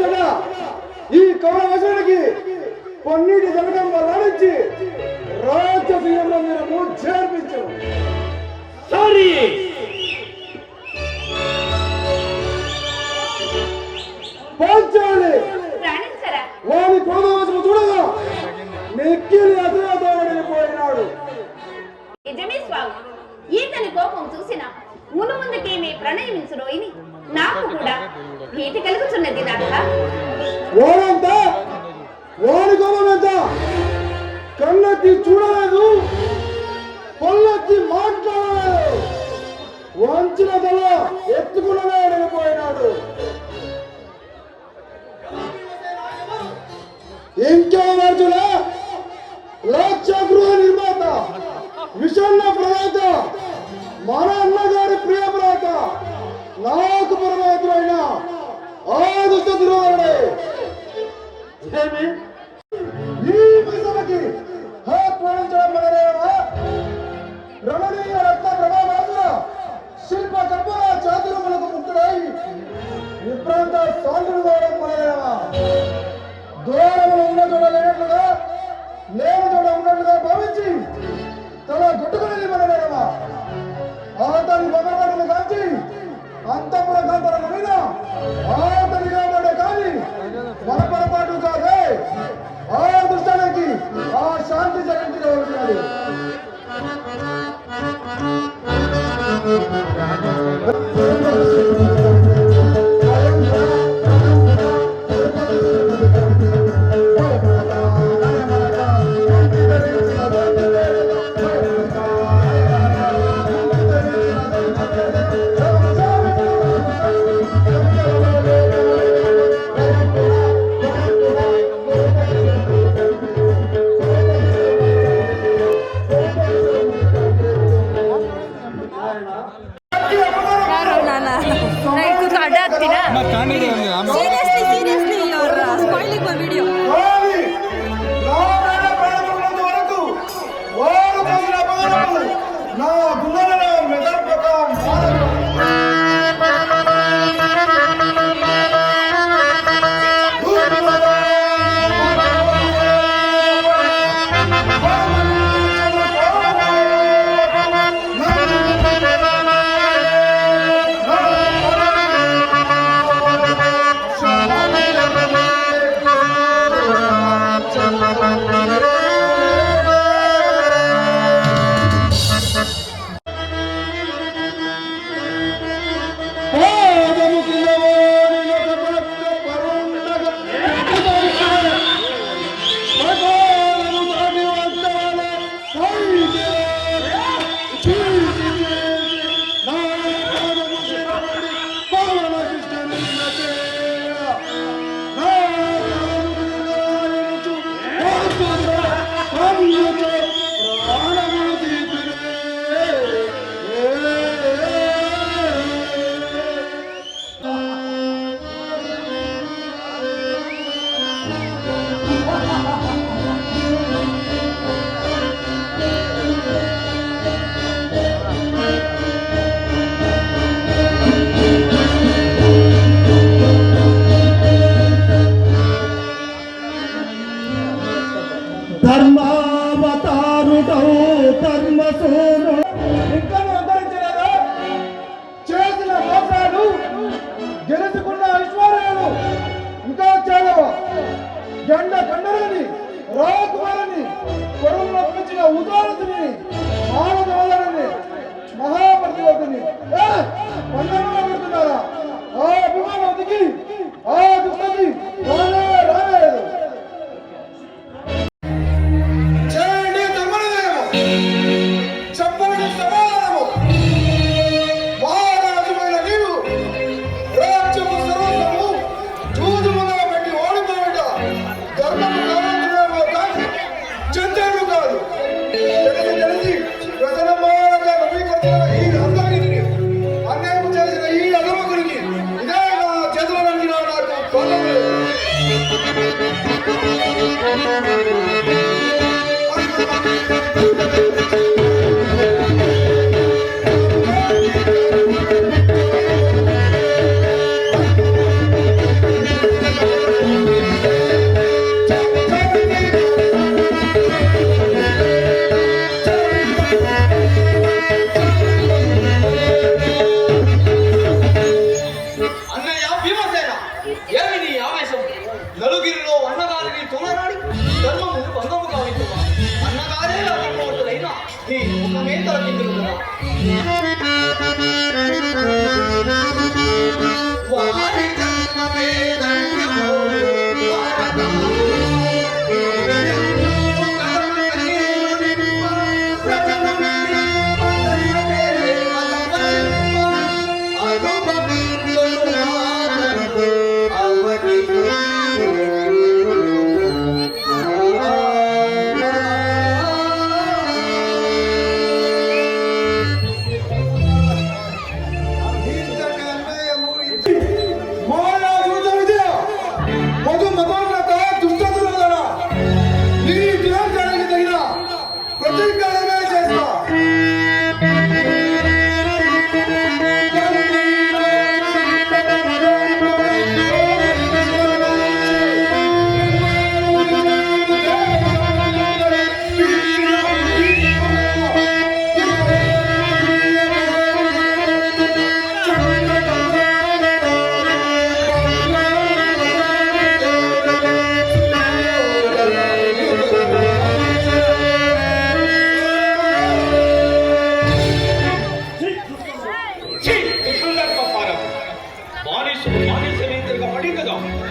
ముచ్చట ఈ కౌరవసుడికి కొన్నిటి జరగడం వల్ల నుంచి రాజసీయంలో మీరు చేర్పించరు. సారీ పంచాలి వారి క్రోధవశము చూడగా నెక్కిలి అతనిపోయినాడు. నిజమే స్వామి, ఈతని కోపం చూసిన మును ముందుకేమి ప్రణయమించురోయిని నాకు కూడా భీతి కలుగుతున్నది. నాథ వాడంతా వాడి కోపం ఎంత కళ్ళెత్తి చూడలేదు, పళ్ళెత్తి మాట్లాడలేదు, వంచిన తల ఎత్తుకున్నదే అడిగిపోయినాడు. ఇంకో అర్జున లక్ష గృహ నిర్మాత విషన్న ప్రదాత మన అన్నగారి ప్రియ ప్రాత నాకు పరమాత్మైన ఆ దుష్ట దుర్వారుడే ఏమి ఈ విషయకి పూజించడం మనదేవా రమణీయ రత్న ప్రభావాసుల శిల్ప కర్మల చాతురములకు ముక్తుడై విభ్రాంత సాంతులు కావడం మనదేవా దూరములు ఉన్న చోట లేనట్లుగా లేని చోట ఉన్నట్లుగా భావించి తల గుట్టుకునేది మనదేవా అతని భగవంతుని కాల్చి అంతపుర కాంతరల మీద ఆతనిగా పడే కానీ మన పొరపాటు కాదే ఆ దృష్టానికి ఆ శాంతి జగించవలసినది.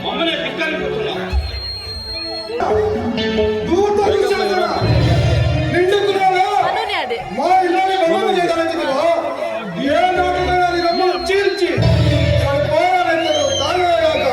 మమ్మల్ని ధిక్కరించుతున్నావు. దూత దుశ్శాసన, నిండుకున్నావా? మా ఇల్లాన్ని భంగం చేయడానికి ఏ నాటికైనా నీ రమ్మను చీల్చి వాడి పోరాడెత్తరు తాగేగాక.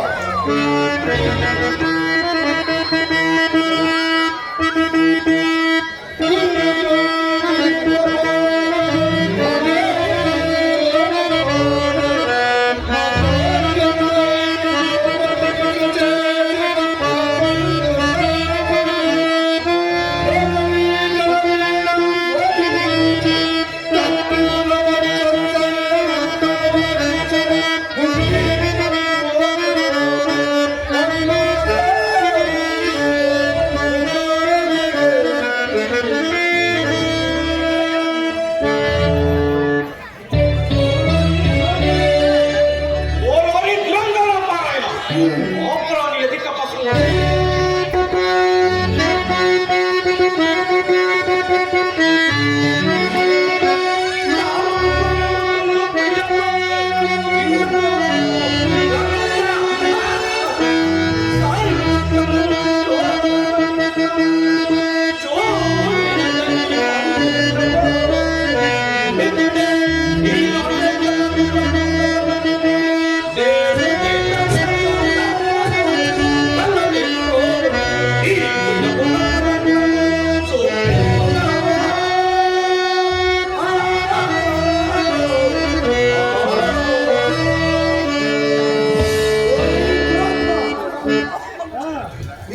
ఓరోరి దురంగర పారాయణ. ఓపురాని ఎదిక పశువు.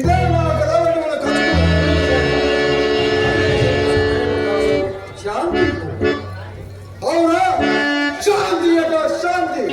ఇదే మన కళావతి మన కథ. శాంతి అవునా? శాంతి అట శాంతి.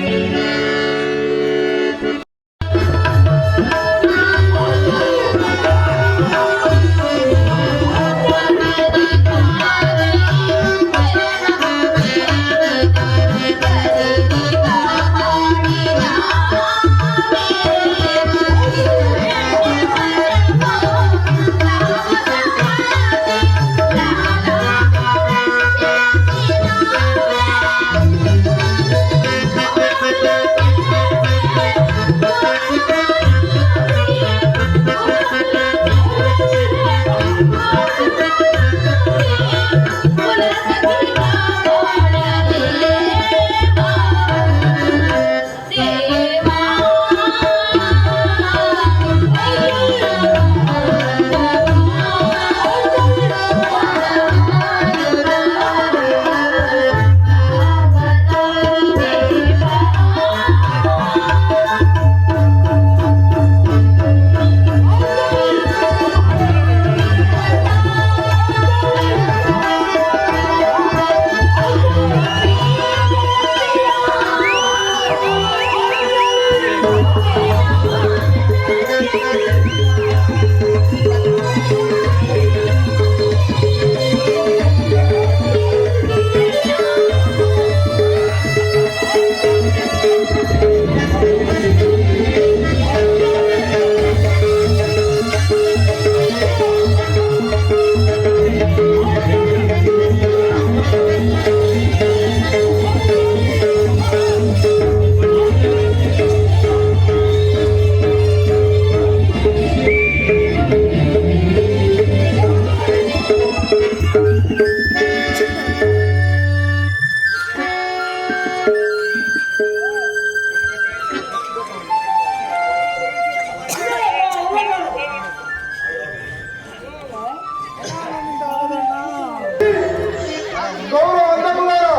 గౌరవ అందకులారా,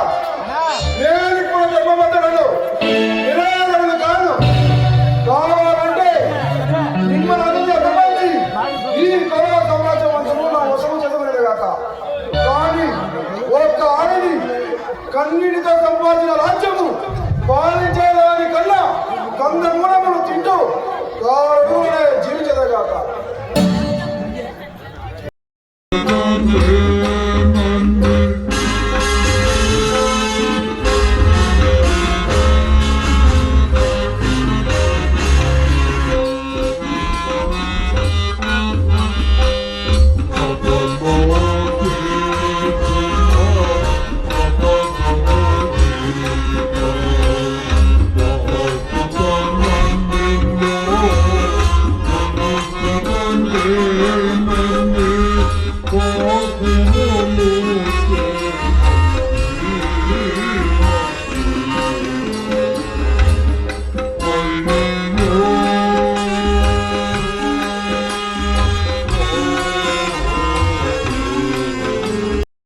నేను ఇప్పుడు చెప్పబడ్డను నిరాదరణ కాదు. కావాలంటే మిమ్మల్ని అందరూ ఎంతమంది ఈ కళా సమాజం అంతము నా వశము చదవలేదు కాక. కానీ ఒక్క ఆడది కన్నీటితో సంపాదించిన